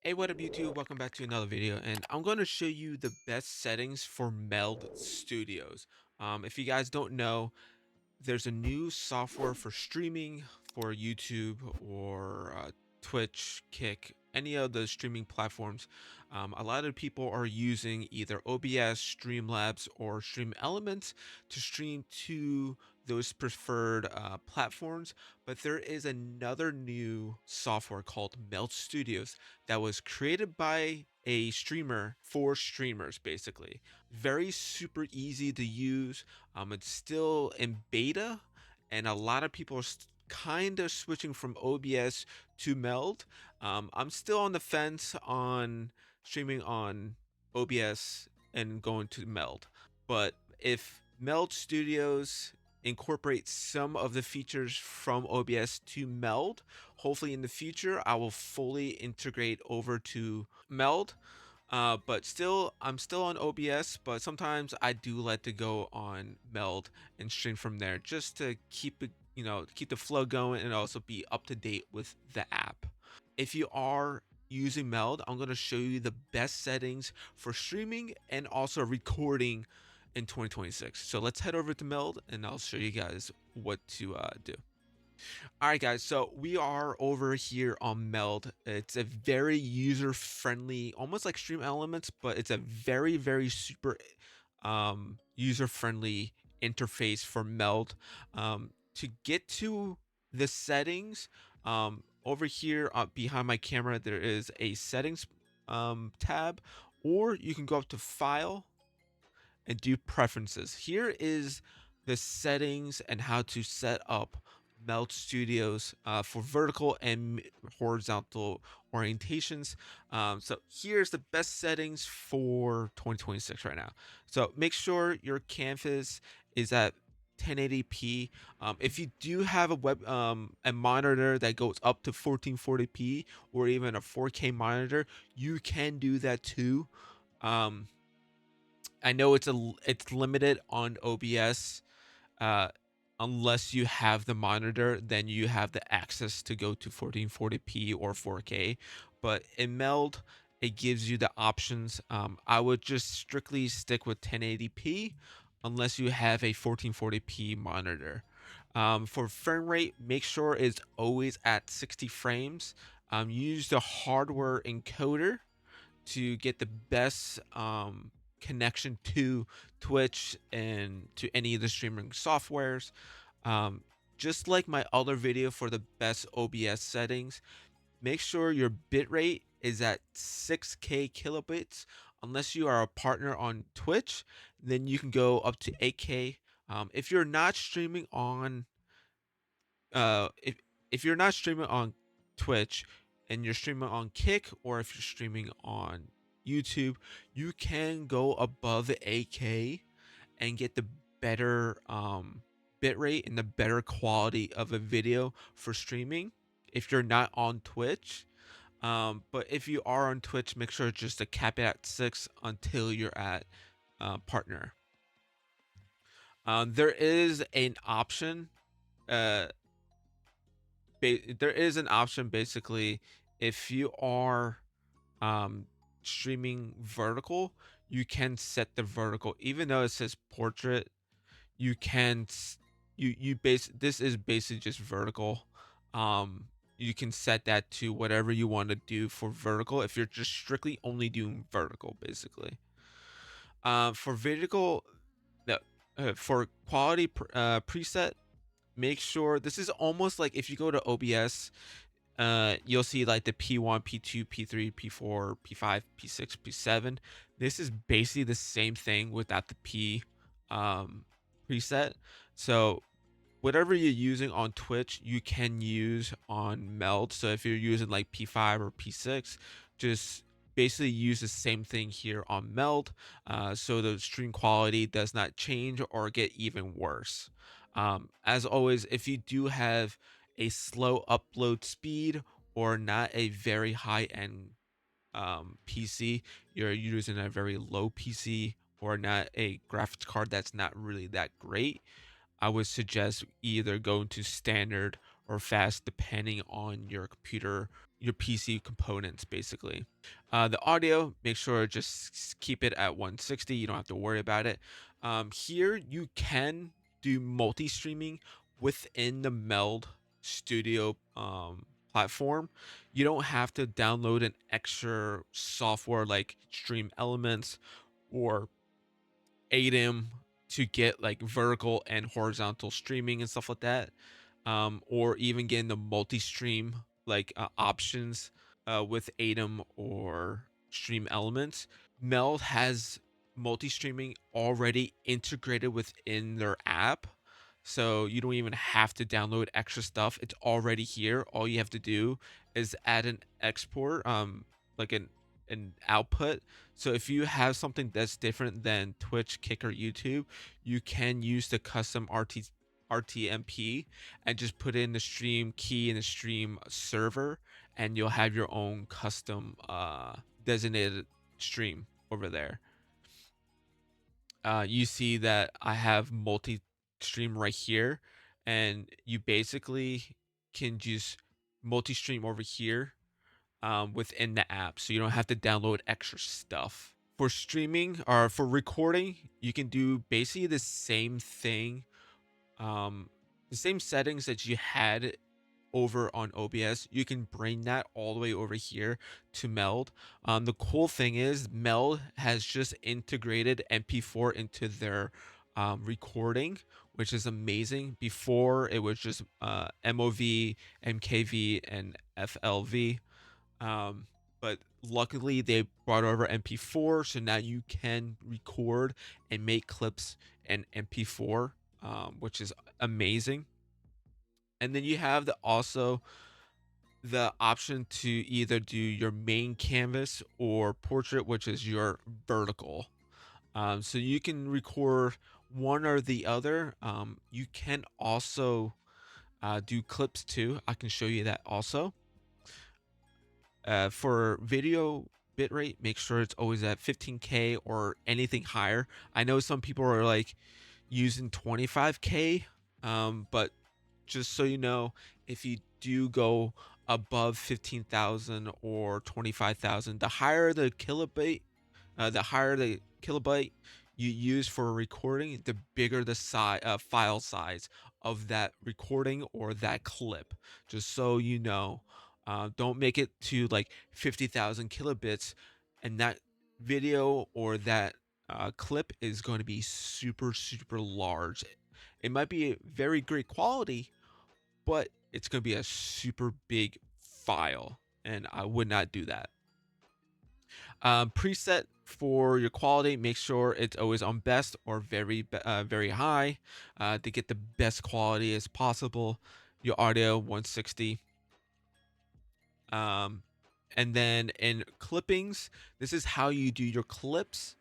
Hey, what up YouTube? Welcome back to another video, and I'm going to show you the best settings for Meld Studios. If you guys don't know, there's a new software for streaming for YouTube or Twitch, Kick, any of the streaming platforms. A lot of people are using either OBS, Streamlabs, or Stream Elements to stream to those preferred platforms. But there is another new software called Meld Studios that was created by a streamer for streamers, basically. Very super easy to use. It's still in beta, and a lot of people are kind of switching from OBS to Meld. I'm still on the fence on streaming on OBS and going to Meld, but if Meld Studios incorporate some of the features from OBS to Meld, hopefully in the future I will fully integrate over to Meld. But still, I'm still on OBS, but sometimes I do like to go on Meld and stream from there just to keep it, keep the flow going and also be up to date with the app. If you are using Meld, I'm going to show you the best settings for streaming and also recording in 2026. So let's head over to Meld and I'll show you guys what to do. All right, guys, so we are over here on Meld. It's a very user-friendly, almost like Stream Elements, but it's a very super user-friendly interface for Meld. To get to the settings, over here behind my camera, there is a settings tab, or you can go up to File and do Preferences. Here is the settings and how to set up Meld Studios for vertical and horizontal orientations. So here's the best settings for 2026 right now. So make sure your canvas is at 1080p. If you do have a monitor that goes up to 1440p or even a 4K monitor, you can do that too. Um, I know it's limited on OBS. Uh, Unless you have the monitor, then you have the access to go to 1440p or 4K. But in Meld, it gives you the options. I would just strictly stick with 1080p unless you have a 1440p monitor. For frame rate, make sure it's always at 60 frames. Use the hardware encoder to get the best connection to Twitch and to any of the streaming softwares. Um, just like my other video for the best OBS settings, make sure your bitrate is at 6K kilobits. Unless you are a partner on Twitch, then you can go up to 8K. If you're not streaming on if you're not streaming on Twitch and you're streaming on Kick, or if you're streaming on YouTube, you can go above 8K and get the better bitrate and the better quality of a video for streaming if you're not on Twitch. But if you are on Twitch, make sure just to cap it at 6 until you're at partner. There is an option uh there is an option, basically, if you are um streaming vertical, you can set the vertical even though it says portrait. You can you base this is basically just vertical. You can set that to whatever you want to do for vertical if you're just strictly only doing vertical, basically. For vertical, no, for quality preset, make sure this is almost like if you go to OBS, you'll see like the P1, P2, P3, P4, P5, P6, P7. This is basically the same thing without the P preset. So whatever you're using on Twitch, you can use on Meld. So if you're using like P5 or P6, just basically use the same thing here on Meld, so the stream quality does not change or get even worse. As always, if you do have a slow upload speed or not a very high end PC, you're using a very low PC or not a graphics card that's not really that great, I would suggest either going to standard or fast depending on your computer, your PC components basically. The audio, make sure just keep it at 160. You don't have to worry about it. Here you can do multi-streaming within the Meld Studio platform. You don't have to download an extra software like Stream Elements or ADEM to get like vertical and horizontal streaming and stuff like that, or even getting the multi-stream like options with ADEM or Stream Elements. Meld has multi-streaming already integrated within their app. So you don't even have to download extra stuff. It's already here. All you have to do is add an export, like an output. So if you have something that's different than Twitch, Kick, or YouTube, you can use the custom RTMP and just put in the stream key in the stream server, and you'll have your own custom designated stream over there. You see that I have multi stream right here, and you basically can just multi stream over here within the app, so you don't have to download extra stuff. For streaming or for recording, you can do basically the same thing, um, the same settings that you had over on OBS. You can bring that all the way over here to Meld. The cool thing is Meld has just integrated MP4 into their recording, which is amazing. Before it was just MOV, MKV, and FLV. Um, but luckily they brought over MP4, so now you can record and make clips in MP4, which is amazing. And then you have the option to either do your main canvas or portrait, which is your vertical. So you can record one or the other. You can also do clips too. I can show you that also. For video bitrate, make sure it's always at 15K or anything higher. I know some people are like using 25K, but just so you know, if you do go above 15,000 or 25,000, the higher the kilobyte you use for a recording, the bigger the file size of that recording or that clip. Just so you know, don't make it to like 50,000 kilobits, and that video or that clip is going to be super super large. It might be very great quality, but it's going to be a super big file, and I would not do that. Preset for your quality, make sure it's always on best or very high to get the best quality as possible. Your audio 160. Um, and then in clippings, this is how you do your clips.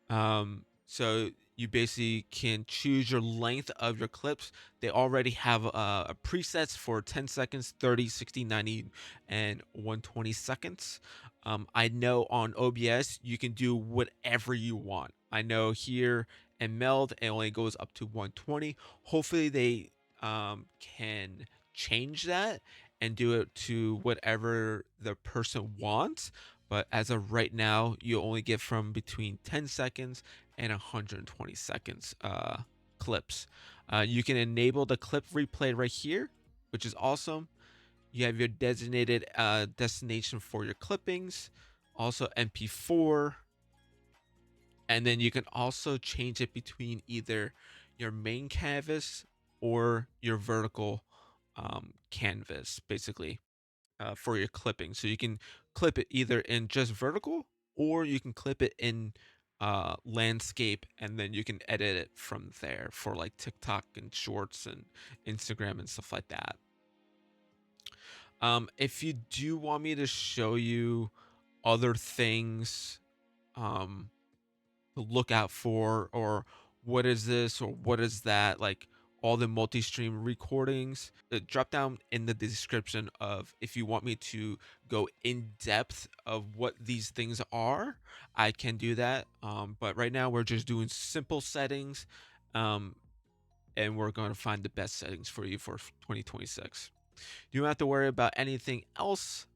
So you basically can choose your length of your clips. They already have a presets for 10 seconds, 30, 60, 90, and 120 seconds. I know on OBS you can do whatever you want. I know here in Meld it only goes up to 120. Hopefully they can change that and do it to whatever the person wants. But as of right now, you only get from between 10 seconds and 120 seconds clips. You can enable the clip replay right here, which is awesome. You have your designated destination for your clippings, also MP4, and then you can also change it between either your main canvas or your vertical canvas, basically, for your clipping. So you can clip it either in just vertical, or you can clip it in landscape, and then you can edit it from there for like TikTok and shorts and Instagram and stuff like that. If you do want me to show you other things um, to look out for, or what is this or what is that, like all the multi-stream recordings, drop down in the description of if you want me to go in depth of what these things are. I can do that, but right now we're just doing simple settings, um, and we're going to find the best settings for you for 2026. You don't have to worry about anything else.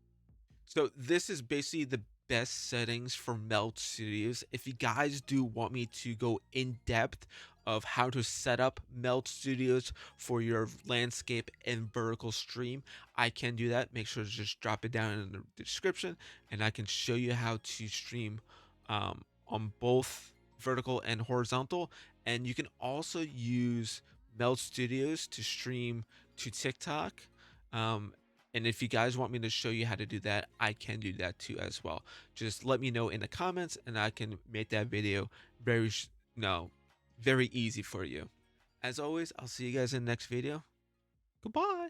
So this is basically the best settings for Meld Studios. If you guys do want me to go in depth of how to set up Meld Studios for your landscape and vertical stream, I can do that. Make sure to just drop it down in the description, and I can show you how to stream on both vertical and horizontal. And you can also use Meld Studios to stream to TikTok. Um, and if you guys want me to show you how to do that, I can do that too as well. Just let me know in the comments and I can make that video very, no, very easy for you. As always, I'll see you guys in the next video. Goodbye.